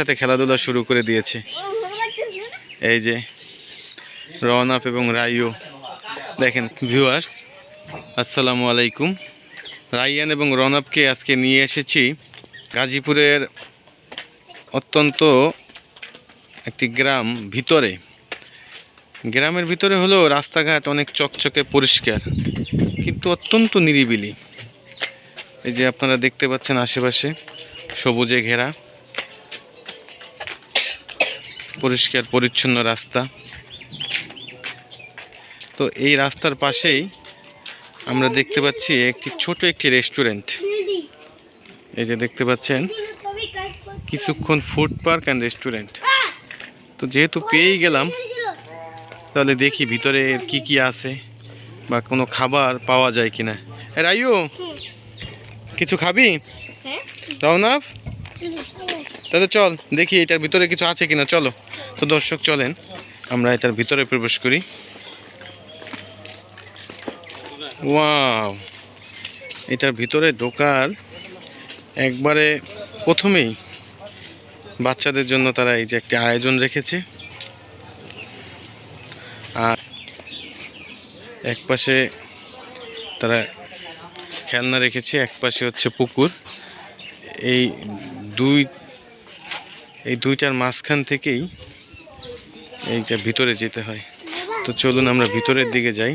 সাথে খেলাধুলা শুরু করে দিয়েছে। এই যে রওনাফ এবং রাইও দেখেন। ভিউয়ার্স আসসালামু আলাইকুম। রাইয়ান এবং রওনাফকে আজকে নিয়ে এসেছি গাজীপুরের অত্যন্ত একটি গ্রাম ভিতরে। গ্রামের ভিতরে হলেও রাস্তাঘাট অনেক চকচকে পরিষ্কার, কিন্তু অত্যন্ত নিরিবিলি। এই যে আপনারা দেখতে পাচ্ছেন আশেপাশে সবুজে ঘেরা পরিষ্কার পরিচ্ছন্ন রাস্তা। তো এই রাস্তার পাশেই আমরা দেখতে পাচ্ছি একটি রেস্টুরেন্ট। এই যে দেখতে পাচ্ছেন কিছুক্ষণ ফুড পার্ক অ্যান্ড রেস্টুরেন্ট। তো যেহেতু পেয়েই গেলাম, তাহলে দেখি ভিতরে কি কি আছে বা কোনো খাবার পাওয়া যায় কিনা। রাইও, কিছু খাবি? রওনাফ, তাহলে চল দেখি এটার ভিতরে কিছু আছে কিনা। চলো তো দর্শক, চলেন আমরা এটার ভিতরে প্রবেশ করি। ওয়াও, এটার ভিতরে ঢোকার একবারে প্রথমেই বাচ্চাদের জন্য তারা এই যে একটি আয়োজন রেখেছে। আর এক পাশে তারা খেলনা রেখেছে, এক পাশে হচ্ছে পুকুর। এই দুইটার মাঝখান থেকেই এইটা ভিতরে যেতে হয়। তো চলুন আমরা ভিতরের দিকে যাই।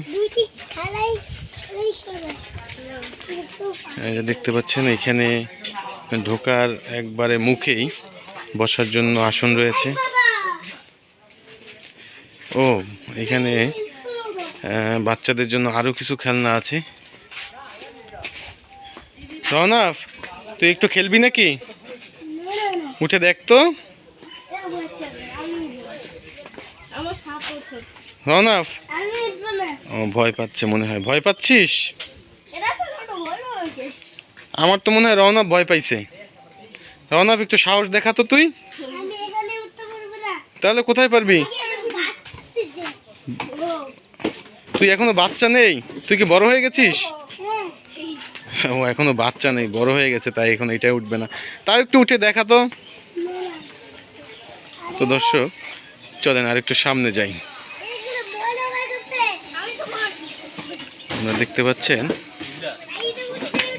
দেখতে পাচ্ছেন এখানে ঢোকার একবারে মুখেই বসার জন্য আসন রয়েছে। ও, এখানে বাচ্চাদের জন্য আরো কিছু খেলনা আছে। রওনাফ, তুই একটু খেলবি নাকি? উঠে দেখ তো। রওনাফ, ও ভয় পাচ্ছে মনে হয়। ভয় পাচ্ছিস? আমার তো মনে হয় রওনাফ ভয় পাইছে। রওনাফ, একটু সাহস দেখা তো তুই। তাহলে কোথায় পারবি? তুই এখনো বাচ্চা নেই? তুই কি বড় হয়ে গেছিস? ও এখনো বাচ্চা নেই, বড় হয়ে গেছে, তাই এখন এটাই উঠবে না। তাও একটু উঠে দেখা তো। তো দর্শক চলেন আর একটু সামনে যাই। আপনারা দেখতে পাচ্ছেন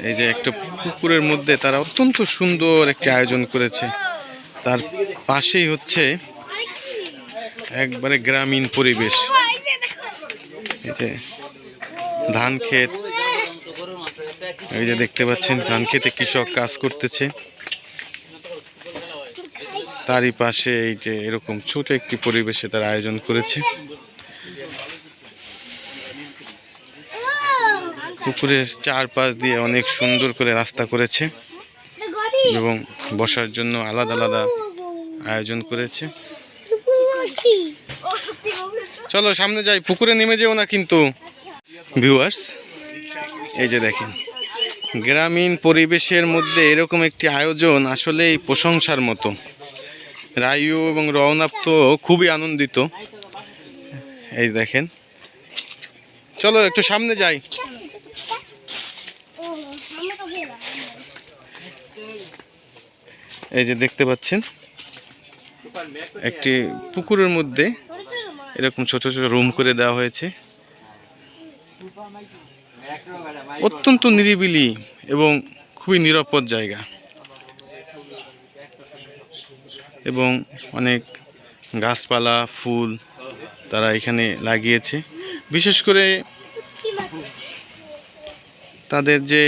এই যে একটা পুকুরের মধ্যে তারা অত্যন্ত সুন্দর একটি আয়োজন করেছে। তার পাশেই হচ্ছে একবারে গ্রামীণ পরিবেশ। এই যে ধান ক্ষেত, এই যে দেখতে পাচ্ছেন ধান ক্ষেতে কৃষক কাজ করতেছে। তারই পাশে এই যে এরকম ছোট একটি পরিবেশে তারা আয়োজন করেছে। পুকুরের চারপাশ দিয়ে অনেক সুন্দর করে রাস্তা করেছে এবং বসার জন্য আলাদা আলাদা আয়োজন করেছে। চলো সামনে যাই, পুকুরে নেমে যেও না কিন্তু। ভিউয়ার্স, এই যে দেখেন গ্রামীণ পরিবেশের মধ্যে এরকম একটি আয়োজন আসলেই প্রশংসার মতো। রাইও এবং রওনাফ তো খুবই আনন্দিত। এই দেখেন, চলো একটু সামনে যাই। এই যে দেখতে পাচ্ছেন একটি পুকুরের মধ্যে এরকম ছোট ছোট রুম করে দেওয়া হয়েছে। অত্যন্ত নিরিবিলি এবং খুবই নিরাপদ জায়গা, এবং অনেক গাছপালা ফুল তারা এখানে লাগিয়েছে। বিশেষ করে তাদের যে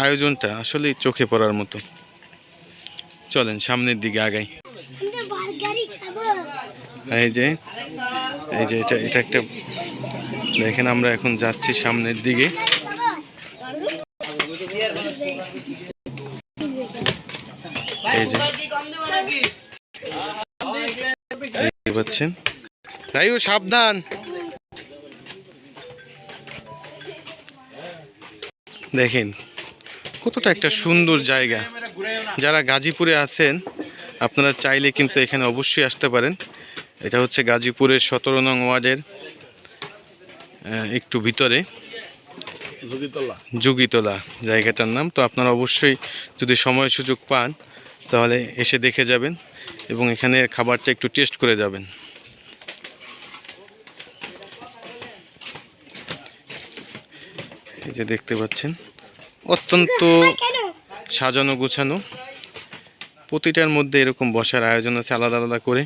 আয়োজনটা আসলেই চোখে পড়ার মতো। চলেন সামনের দিকে আগাই। এই যে এটা একটা দেখেন, আমরা এখন যাচ্ছি সামনের দিকে। এই যে দেখতে পাচ্ছেন, রাইও সাবধান। দেখেন কতটা একটা সুন্দর জায়গা। যারা গাজীপুরে আছেন আপনারা চাইলে কিন্তু এখানে অবশ্যই আসতে পারেন। এটা হচ্ছে গাজীপুরের 17 নং ওয়ার্ডের একটু ভিতরে যোগীতলা জায়গাটার নাম। তো আপনারা অবশ্যই যদি সময় সুযোগ পান তাহলে এসে দেখে যাবেন এবং এখানে খাবারটা একটু টেস্ট করে যাবেন। এই যে দেখতে পাচ্ছেন অত্যন্ত সাজানো গোছানো, প্রতিটার মধ্যে এরকম বসার আয়োজন আছে আলাদা আলাদা করে।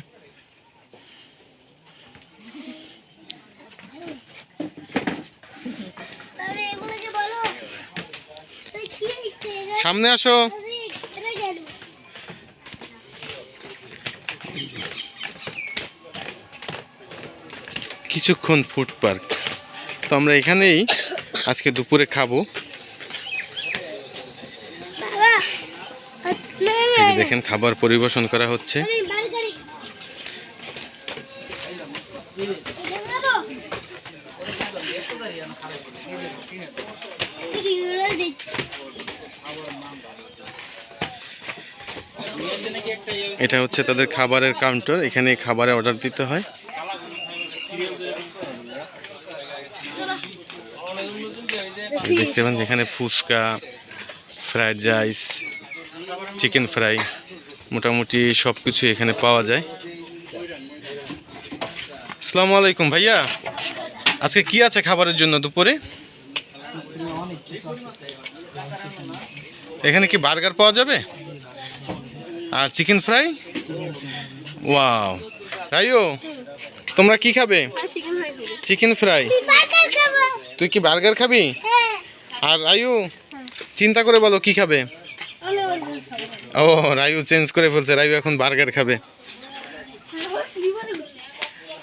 সামনে আসো। কিছুক্ষণ ফুড পার্ক, তো আমরা এখানেই আজকে দুপুরে খাবো। দেখেন খাবার পরিবেশন করা হচ্ছে। এটা হচ্ছে তাদের খাবারের কাউন্টার, এখানে খাবারের অর্ডার দিতে হয়। দেখতে পাচ্ছেন এখানে fuchka, fried rice, chicken fry, মোটামুটি সব কিছু এখানে পাওয়া যায়। আসসালামু আলাইকুম ভাইয়া, আজকে কি আছে খাবারের জন্য দুপুরে? এখানে কি বার্গার পাওয়া যাবে আর চিকেন ফ্রাই? ওয়াও, রাইও তোমরা কি খাবে? Chicken fry. তুই কি বার্গার খাবি? আর রায়ু চিন্তা করে বলো কি খাবে? ও রায়ু চেঞ্জ করে ফেলছে, রায়ু এখন বার্গার খাবে।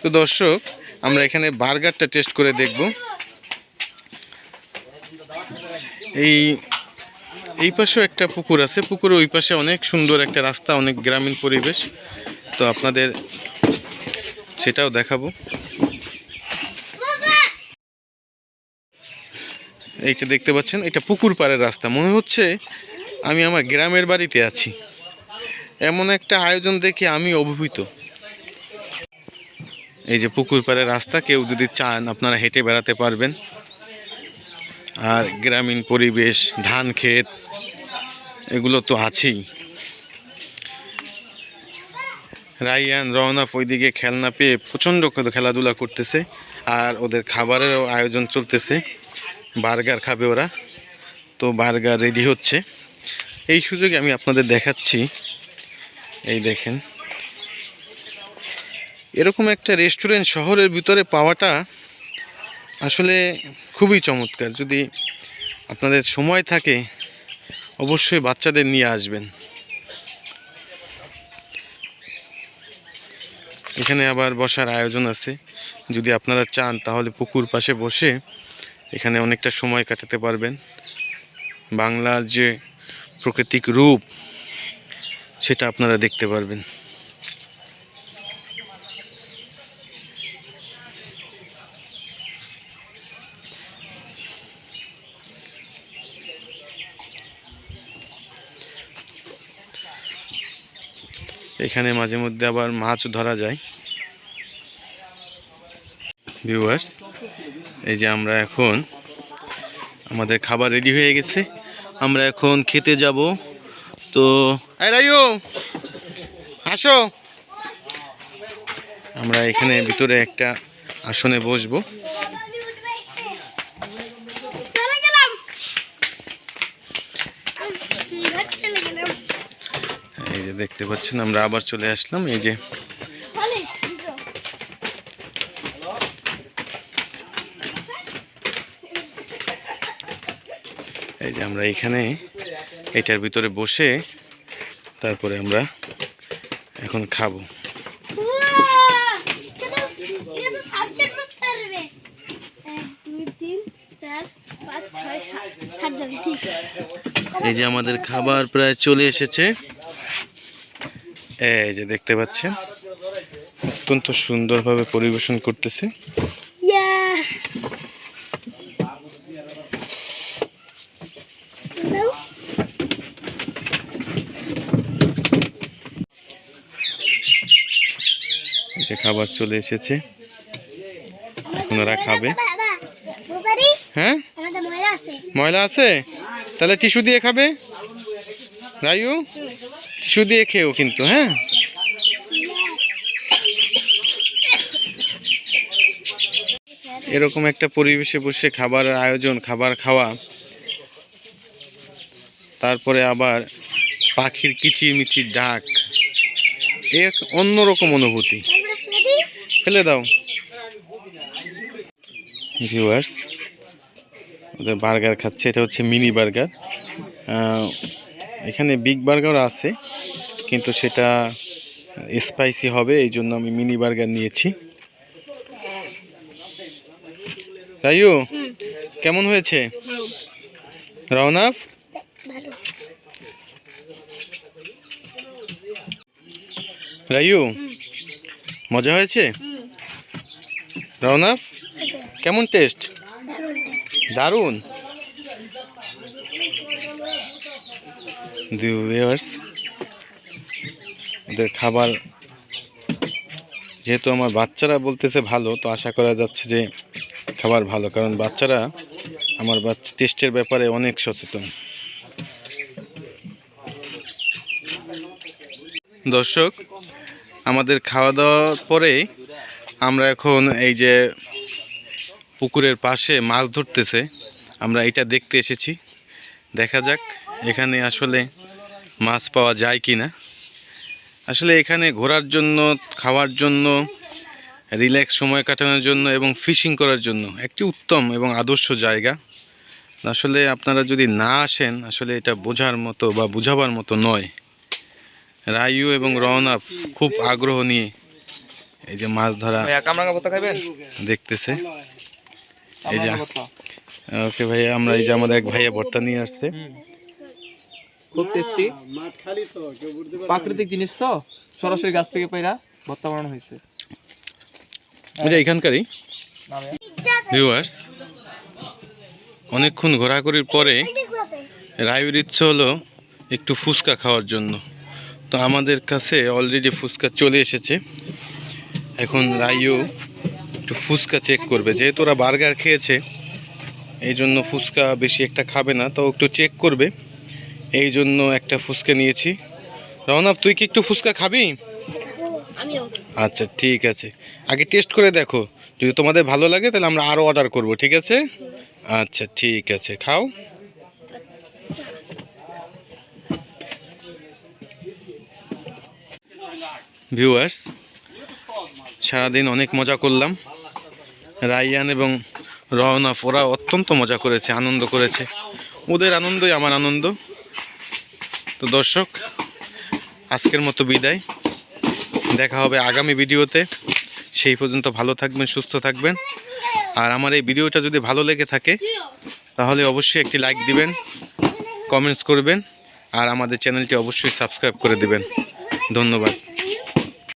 তো দর্শক আমরা এখানে বার্গারটা টেস্ট করে দেখব। এই পাশেও একটা পুকুর আছে, পুকুরের ওই পাশে অনেক সুন্দর একটা রাস্তা, অনেক গ্রামীণ পরিবেশ, তো আপনাদের সেটাও দেখাবো। এইটা দেখতে পাচ্ছেন, এটা পুকুর পাড়ের রাস্তা, মনে হচ্ছে আমি আমার গ্রামের বাড়িতে আছি। এমন একটা আয়োজন দেখে আমি অভিভূত। এই যে পুকুর পাড়ের রাস্তা, কেউ যদি চান আপনারা হেঁটে বেড়াতে পারবেন। আর গ্রামীণ পরিবেশ, ধান ক্ষেত, এগুলো তো আছেই। রাইয়ান রওনাফ ওইদিকে খেলনা পেয়ে প্রচণ্ড খেলাধুলা করতেছে, আর ওদের খাবারেরও আয়োজন চলতেছে। বার্গার খাবে ওরা, তো বার্গার রেডি হচ্ছে। এই সুযোগে আমি আপনাদের দেখাচ্ছি, এই দেখেন এরকম একটা রেস্টুরেন্ট শহরের ভিতরে পাওয়াটা আসলে খুবই চমৎকার। যদি আপনাদের সময় থাকে অবশ্যই বাচ্চাদের নিয়ে আসবেন। এখানে আবার বসার আয়োজন আছে, যদি আপনারা চান তাহলে পুকুর পাশে বসে এখানে অনেকটা সময় কাটাতে পারবেন। বাংলার যে প্রাকৃতিক রূপ সেটা আপনারা দেখতে পারবেন। এখানে মাঝে মধ্যে আবার মাছ ধরা যায়। ভিউয়ার্স, এই যে আমরা এখন আমাদের খাবার রেডি হয়ে গেছে, আমরা এখন খেতে যাব। তো রাইও আসো, আমরা এখানে ভিতরে একটা আসনে বসবো। এই যে দেখতে পাচ্ছেন আমরা আবার চলে আসলাম। এই যে আমরা এখানে এটার ভিতরে বসে তারপরে আমরা এখন খাবো। এই যে আমাদের খাবার প্রায় চলে এসেছে। এই যে দেখতে পাচ্ছেন অত্যন্ত সুন্দরভাবে পরিবেশন করতেছে। যে খাবার চলে এসেছে, এখন ওরা খাবে। হ্যাঁ ময়লা আছে, তাহলে টিস্যু দিয়ে খাবে। রায়ু টিস্যু টিস্যু দিয়ে খেও কিন্তু, হ্যাঁ। এরকম একটা পরিবেশে বসে খাবারের আয়োজন, খাবার খাওয়া, তারপরে আবার পাখির কিচিরমিচির ডাক, এক অন্যরকম অনুভূতি। ফেলে দাও। ভিউয়ার্স, ওদের বার্গার খাচ্ছে, এটা হচ্ছে মিনি বার্গার। এখানে বিগ বার্গার আছে, কিন্তু সেটা স্পাইসি হবে, এই জন্য আমি মিনি বার্গার নিয়েছি। রায়ু, কেমন হয়েছে? রওনাফ, রায়ু, মজা হয়েছে? রওনাফ, কেমন টেস্ট? দারুণ। ভিউয়ার্স, ওদের খাবার যেহেতু আমার বাচ্চারা বলতেছে ভালো, তো আশা করা যাচ্ছে যে খাবার ভালো, কারণ বাচ্চারা আমার টেস্টের ব্যাপারে অনেক সচেতন। দর্শক, আমাদের খাওয়া দাওয়ার পরে আমরা এখন এই যে পুকুরের পাশে মাছ ধরতেছে, আমরা এটা দেখতে এসেছি। দেখা যাক এখানে আসলে মাছ পাওয়া যায় কি না। আসলে এখানে ঘোরার জন্য, খাওয়ার জন্য, রিল্যাক্স সময় কাটানোর জন্য এবং ফিশিং করার জন্য একটি উত্তম এবং আদর্শ জায়গা। আসলে আপনারা যদি না আসেন, আসলে এটা বোঝার মতো বা বুঝাবার মতো নয়। রায়ু এবং রওনা খুব আগ্রহ নিয়ে এই যে মাছ ধরা দেখতেছে। এই যে ওকে ভাইয়া, আমরা এই যে আমাদের এক ভাইয়া ভর্তা নিয়ে আসছে, খুব টেস্টি, প্রাকৃতিক জিনিস তো, সরাসরি গাছ থেকে পাইরা ভর্তা বানানো হয়েছে। এটা এখানকারই। ভিউয়ার্স, অনেকক্ষণ ঘোরাঘুরির পরে রায়ুর ইচ্ছে হলো একটু ফুচকা খাওয়ার জন্য। তো আমাদের কাছে অলরেডি ফুচকা চলে এসেছে। এখন রায়ু একটু ফুচকা চেক করবে, যেহেতু ওরা বার্গার খেয়েছে এই জন্য ফুচকা বেশি একটা খাবে না, তো একটু চেক করবে, এই জন্য একটা ফুচকা নিয়েছি। রওনাফ, তুই কি একটু ফুচকা খাবি? আচ্ছা ঠিক আছে, আগে টেস্ট করে দেখো, যদি তোমাদের ভালো লাগে তাহলে আমরা আরও অর্ডার করব, ঠিক আছে? আচ্ছা ঠিক আছে, খাও। ভিউয়ার্স, সারাদিন অনেক মজা করলাম। রাইয়ান এবং রওনাফ ওরা অত্যন্ত মজা করেছে, আনন্দ করেছে। ওদের আনন্দই আমার আনন্দ। তো দর্শক, আজকের মতো বিদায়, দেখা হবে আগামী ভিডিওতে। সেই পর্যন্ত ভালো থাকবেন, সুস্থ থাকবেন। আর আমার এই ভিডিওটা যদি ভালো লেগে থাকে তাহলে অবশ্যই একটি লাইক দিবেন, কমেন্টস করবেন, আর আমাদের চ্যানেলটি অবশ্যই সাবস্ক্রাইব করে দিবেন। ধন্যবাদ।